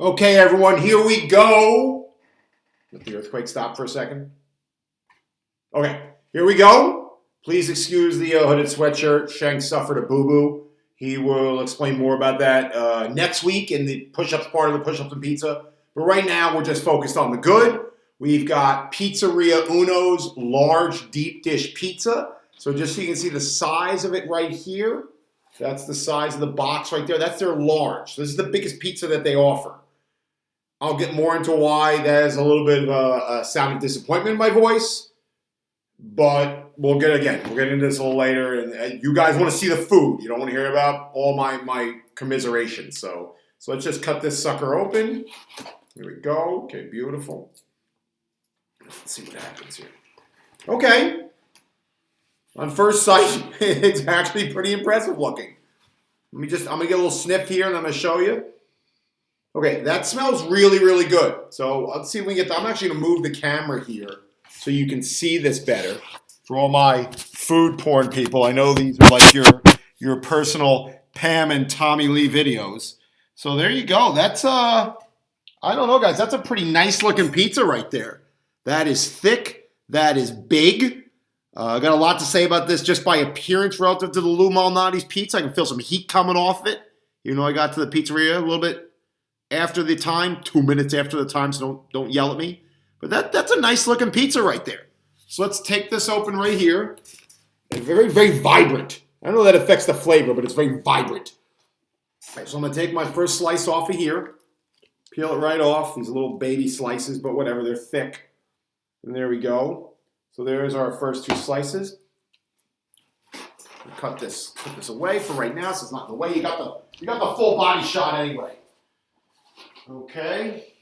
Okay, everyone, here we go. Let the earthquake stop for a second. Okay, here we go. Please excuse the hooded sweatshirt. Shank suffered a boo-boo. He will explain more about that next week in the push-ups part of the push-ups and pizza. But right now, we're just focused on the good. We've got Pizzeria Uno's large deep dish pizza. So just so you can see the size of it right here. That's the size of the box right there. That's their large. This is the biggest pizza that they offer. I'll get more into why there's a little bit of a sound of disappointment in my voice. But we'll get into this a little later. And you guys want to see the food. You don't want to hear about all my commiseration. So let's just cut this sucker open. There we go. Okay, beautiful. Let's see what happens here. Okay. On first sight, it's actually pretty impressive looking. I'm going to get a little sniff here and I'm going to show you. Okay, that smells really, really good. So let's see if we can get I'm actually going to move the camera here so you can see this better. For all my food porn people, I know these are like your personal Pam and Tommy Lee videos. So there you go. That's I don't know, guys. That's a pretty nice looking pizza right there. That is thick. That is big. I got a lot to say about this just by appearance relative to the Lou Malnati's pizza. I can feel some heat coming off it. Even though I got to the pizzeria a little bit after the time, 2 minutes after the time, so don't yell at me. But that's a nice looking pizza right there. So let's take this open right here. It's very, very vibrant. I don't know that affects the flavor, but it's very vibrant. All right, so I'm going to take my first slice off of here. Peel it right off. These little baby slices, but whatever, they're thick. And there we go. So there's our first two slices. We'll put this away for right now, so it's not in the way. You got the full body shot anyway. Okay.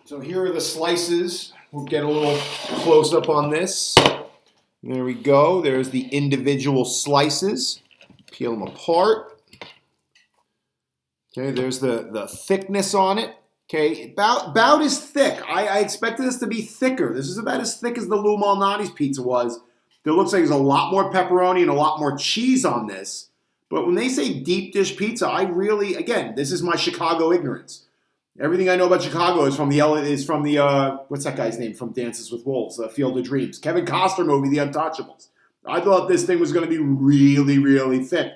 So here are the slices. We'll get a little close up on this. There we go. There's the individual slices. Peel them apart. Okay, there's the thickness on it. Okay, about as thick. I expected this to be thicker. This is about as thick as the Lou Malnati's pizza was. It looks like there's a lot more pepperoni and a lot more cheese on this. But when they say deep dish pizza, again, this is my Chicago ignorance. Everything I know about Chicago is from the what's that guy's name from Dances with Wolves, Field of Dreams, Kevin Costner movie, The Untouchables. I thought this thing was going to be really, really thick.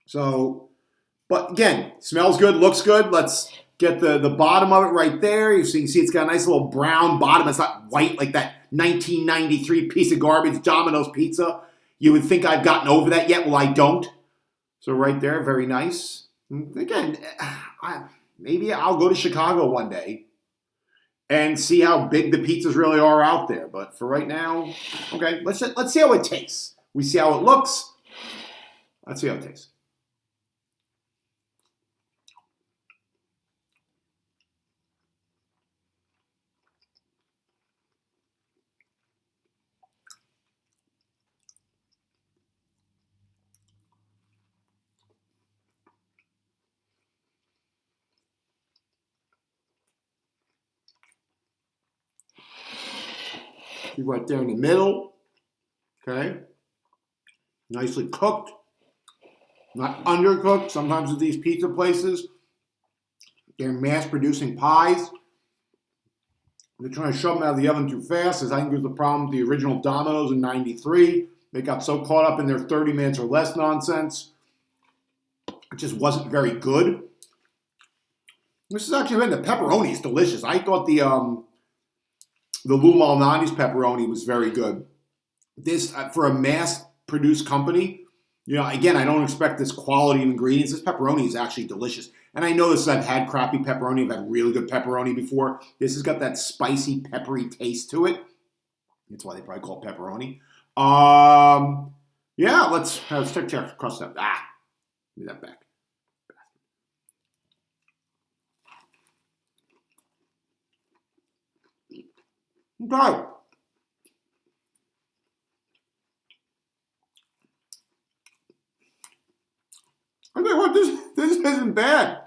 So, but again, smells good, looks good. Let's get the bottom of it right there. So you can see it's got a nice little brown bottom. It's not white like that 1993 piece of garbage Domino's pizza. You would think I've gotten over that yet. Well, I don't. So right there, very nice. Again, maybe I'll go to Chicago one day and see how big the pizzas really are out there. But for right now, okay, let's see how it tastes. We see how it looks. Let's see how it tastes. Right there in the middle, okay, nicely cooked, not undercooked. Sometimes with these pizza places, they're mass producing pies. They're trying to shove them out of the oven too fast, as I think was the problem with the original Domino's in '93. They got so caught up in their 30 minutes or less nonsense. It just wasn't very good. This is actually, the pepperoni is delicious. I thought the Lou Malnati's pepperoni was very good. This, for a mass-produced company, again, I don't expect this quality of ingredients. This pepperoni is actually delicious. And I know this, I've had crappy pepperoni. I've had really good pepperoni before. This has got that spicy, peppery taste to it. That's why they probably call it pepperoni. Yeah, let's take the crust up. Give me that back. Okay. I tell you what, this isn't bad.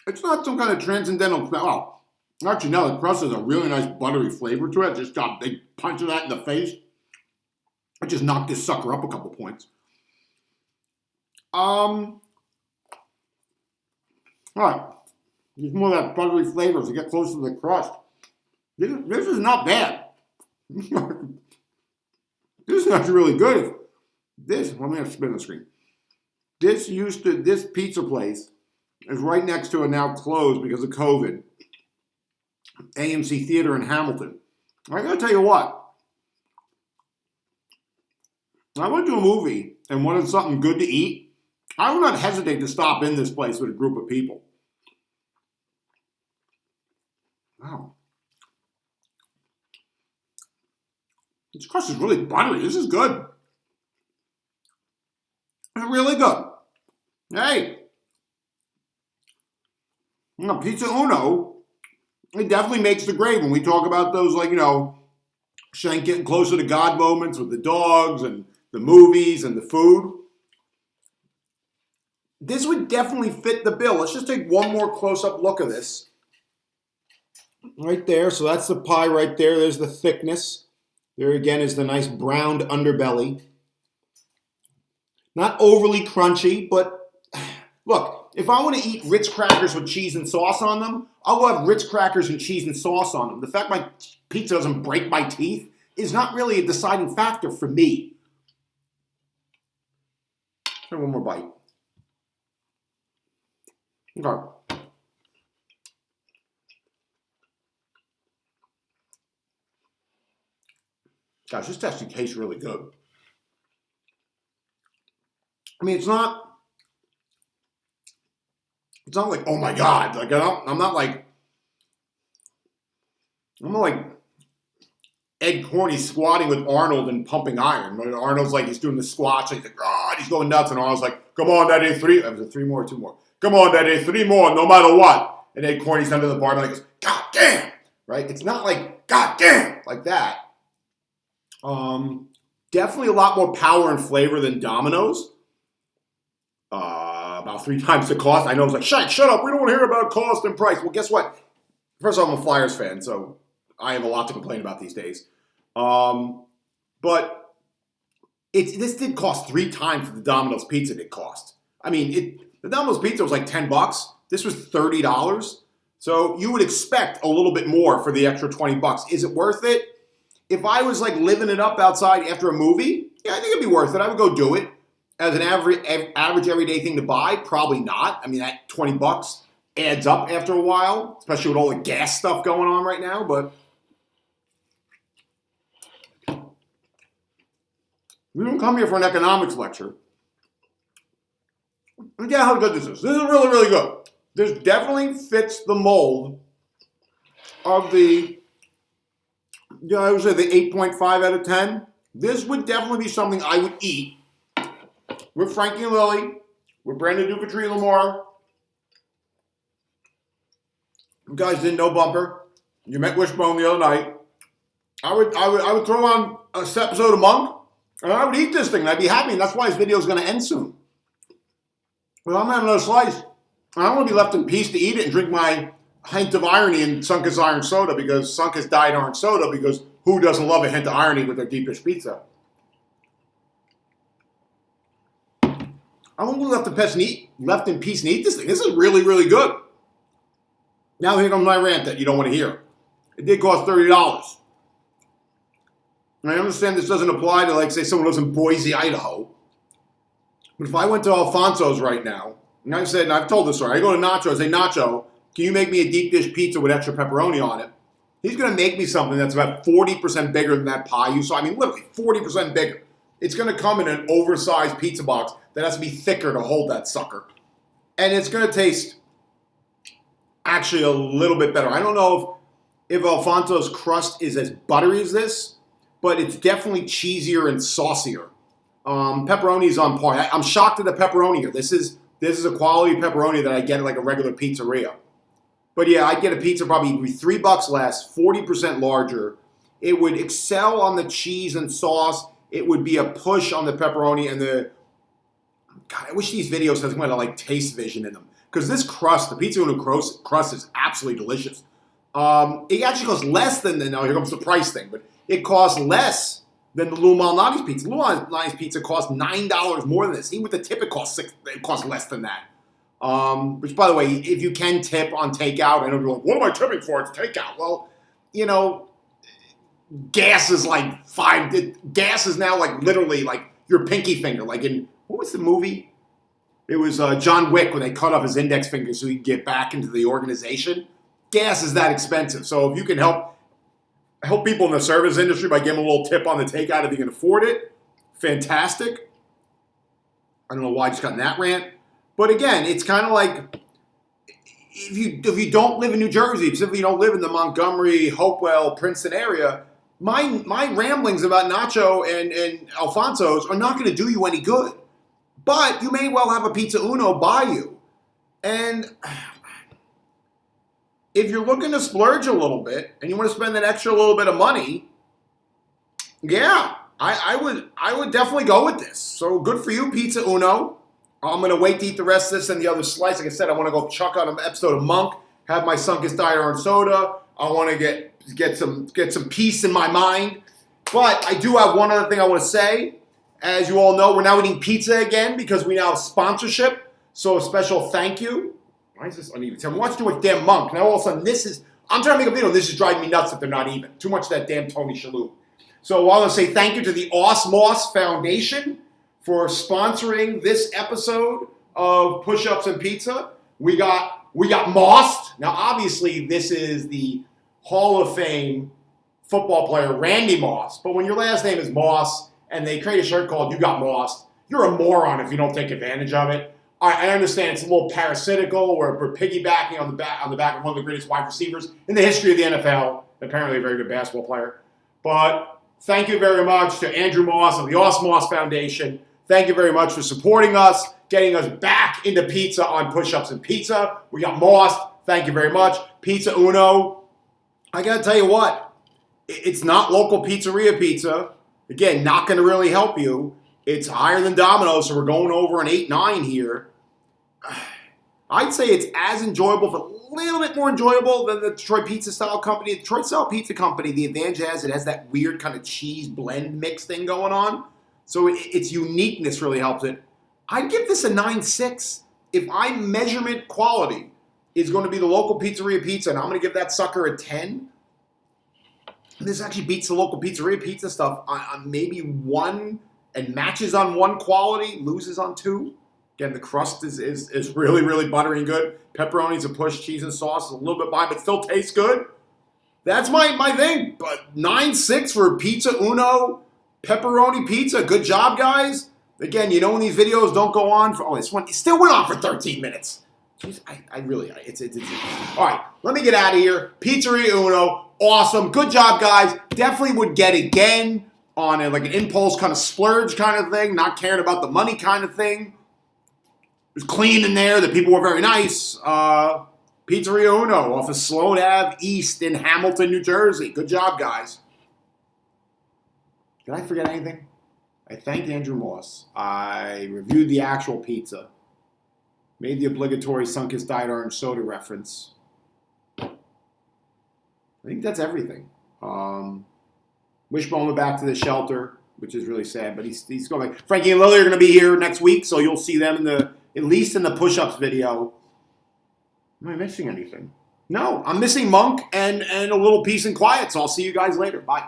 It's not some kind of transcendental smell. Oh, actually, no, the crust has a really nice buttery flavor to it. Just got a big punch of that in the face. I just knocked this sucker up a couple points. All right. There's more of that buttery flavor to get close to the crust. This is not bad. This is actually really good. Let me have to spin the screen. This pizza place is right next to a now closed because of COVID, AMC Theater in Hamilton. I gotta tell you what. I went to a movie and wanted something good to eat. I would not hesitate to stop in this place with a group of people. Wow. This crust is really buttery. This is good. It's really good. Hey. Pizza Uno, it definitely makes the grade when we talk about those, like, Shank getting closer to God moments with the dogs and the movies and the food. This would definitely fit the bill. Let's just take one more close-up look of this. Right there, so that's the pie right there. There's the thickness. There again is the nice browned underbelly. Not overly crunchy, but look, if I want to eat Ritz crackers with cheese and sauce on them, I'll go have Ritz crackers and cheese and sauce on them. The fact my pizza doesn't break my teeth is not really a deciding factor for me. Try one more bite. Okay. Gosh, this actually tastes really good. I mean, it's not like, oh my God, like I'm not like Ed Corney squatting with Arnold and pumping iron. Arnold's like, he's doing the squats, and he's like, oh, he's going nuts, and Arnold's like, come on, Daddy, three. Was it 3 more or 2 more? Come on, Daddy, 3 more, no matter what. And Ed Corney's under the bar and goes, God damn, right? It's not like, God damn, like that. Definitely a lot more power and flavor than Domino's. About 3 times the cost. I know it's like, shut up. We don't want to hear about cost and price. Well, guess what? First of all, I'm a Flyers fan, so I have a lot to complain about these days. But this did cost 3 times the Domino's pizza did cost. I mean, the Domino's pizza was like $10. This was $30. So you would expect a little bit more for the extra $20. Is it worth it? If I was like living it up outside after a movie, yeah, I think it'd be worth it. I would go do it. As an average everyday thing to buy, probably not. I mean, that $20 adds up after a while, especially with all the gas stuff going on right now. But we don't come here for an economics lecture. Look at how good this is. This is really, really good. This definitely fits the mold of I would say the 8.5 out of 10. This would definitely be something I would eat with Frankie and Lily, with Brandon Ducatri Lamar. You guys didn't know Bumper. You met Wishbone the other night. I would throw on a episode of Monk, and I would eat this thing, and I'd be happy, and that's why this video is going to end soon. But I'm having another slice. I don't want to be left in peace to eat it and drink my hint of irony in Sunkus Iron Soda, because Sunkus Diet Orange Soda, because who doesn't love a hint of irony with their deep dish pizza? I won't be left in peace and eat this thing. This is really, really good. Now here comes my rant that you don't want to hear. It did cost $30. And I understand this doesn't apply to, like, say, someone lives in Boise, Idaho. But if I went to Alfonso's right now, and I said, and I've told this story, I go to Nacho, I say, Nacho, can you make me a deep dish pizza with extra pepperoni on it? He's going to make me something that's about 40% bigger than that pie you saw. I mean, literally 40% bigger. It's going to come in an oversized pizza box that has to be thicker to hold that sucker. And it's going to taste actually a little bit better. I don't know if Alfonso's crust is as buttery as this, but it's definitely cheesier and saucier. Pepperoni is on par. I'm shocked at the pepperoni here. This is a quality pepperoni that I get at like a regular pizzeria. But yeah, I'd get a pizza probably $3 less, 40% larger. It would excel on the cheese and sauce. It would be a push on the pepperoni and the... God, I wish these videos had some kind of like taste vision in them. Because this crust, the Pizza Uno crust is absolutely delicious. It actually costs less than now here comes the price thing, but it costs less than the Lou Malnati's pizza. Lou Malnati's pizza costs $9 more than this. Even with the tip, it costs less than that. Which, by the way, if you can tip on takeout, I know you're like, what am I tipping for? It's takeout. Well, gas is like gas is now like literally like your pinky finger. Like in, what was the movie? It was John Wick when they cut off his index finger so he could get back into the organization. Gas is that expensive. So if you can help people in the service industry by giving them a little tip on the takeout if you can afford it, fantastic. I don't know why I just got in that rant. But again, it's kind of like if you don't live in New Jersey, if you don't live in the Montgomery, Hopewell, Princeton area, my ramblings about Nacho and Alfonso's are not going to do you any good. But you may well have a Pizza Uno by you. And if you're looking to splurge a little bit and you want to spend that extra little bit of money, yeah, I would definitely go with this. So good for you, Pizza Uno. I'm going to wait to eat the rest of this and the other slice. Like I said, I want to go chuck on an episode of Monk, have my Sunkist Diet Orange Soda. I want to get some peace in my mind. But I do have one other thing I want to say. As you all know, we're now eating pizza again because we now have sponsorship. So a special thank you. Why is this uneven? I'm watching too much damn Monk. Now all of a sudden I'm trying to make a video. This is driving me nuts that they're not even. Too much of that damn Tony Shalhoub. So I want to say thank you to the Osmos Foundation for sponsoring this episode of Push-Ups and Pizza. We got Mossed. Now obviously this is the Hall of Fame football player Randy Moss. But when your last name is Moss, and they create a shirt called You Got Mossed, you're a moron if you don't take advantage of it. I understand it's a little parasitical. We're piggybacking on the back of one of the greatest wide receivers in the history of the NFL, apparently a very good basketball player. But thank you very much to Andrew Moss of the Osmos Foundation. Thank you very much for supporting us, getting us back into pizza on Push-Ups and Pizza. We got Mossed. Thank you very much. Pizza Uno. I got to tell you what, it's not local pizzeria pizza. Again, not going to really help you. It's higher than Domino's, so we're going over an 8-9 here. I'd say it's as enjoyable, but a little bit more enjoyable than the Detroit Pizza Style Company. The Detroit Style Pizza Company, the advantage it has that weird kind of cheese blend mix thing going on. So its uniqueness really helps it. I'd give this a 9.6. If measurement quality is going to be the local pizzeria pizza, and I'm going to give that sucker a 10, this actually beats the local pizzeria pizza stuff on maybe one, and matches on one quality, loses on two. Again, the crust is really, really buttery and good. Pepperoni's a push, cheese and sauce is a little bit behind, but still tastes good. That's my thing. But 9.6 for Pizza Uno, pepperoni pizza. Good job, guys. Again, when these videos don't go on for, this one, it still went on for 13 minutes. Jeez, it's all right, let me get out of here. Pizzeria Uno, awesome. Good job, guys. Definitely would get again on an impulse kind of splurge kind of thing, not caring about the money kind of thing. It was clean in there. The people were very nice. Pizzeria Uno off of Sloan Ave East in Hamilton, New Jersey. Good job, guys. Did I forget anything? I thanked Andrew Moss. I reviewed the actual pizza. Made the obligatory Sunkist Diet Orange Soda reference. I think that's everything. Wishbone went back to the shelter, which is really sad, but he's going back. Frankie and Lily are going to be here next week, so you'll see them at least in the push-ups video. Am I missing anything? No, I'm missing Monk and a little peace and quiet, so I'll see you guys later. Bye.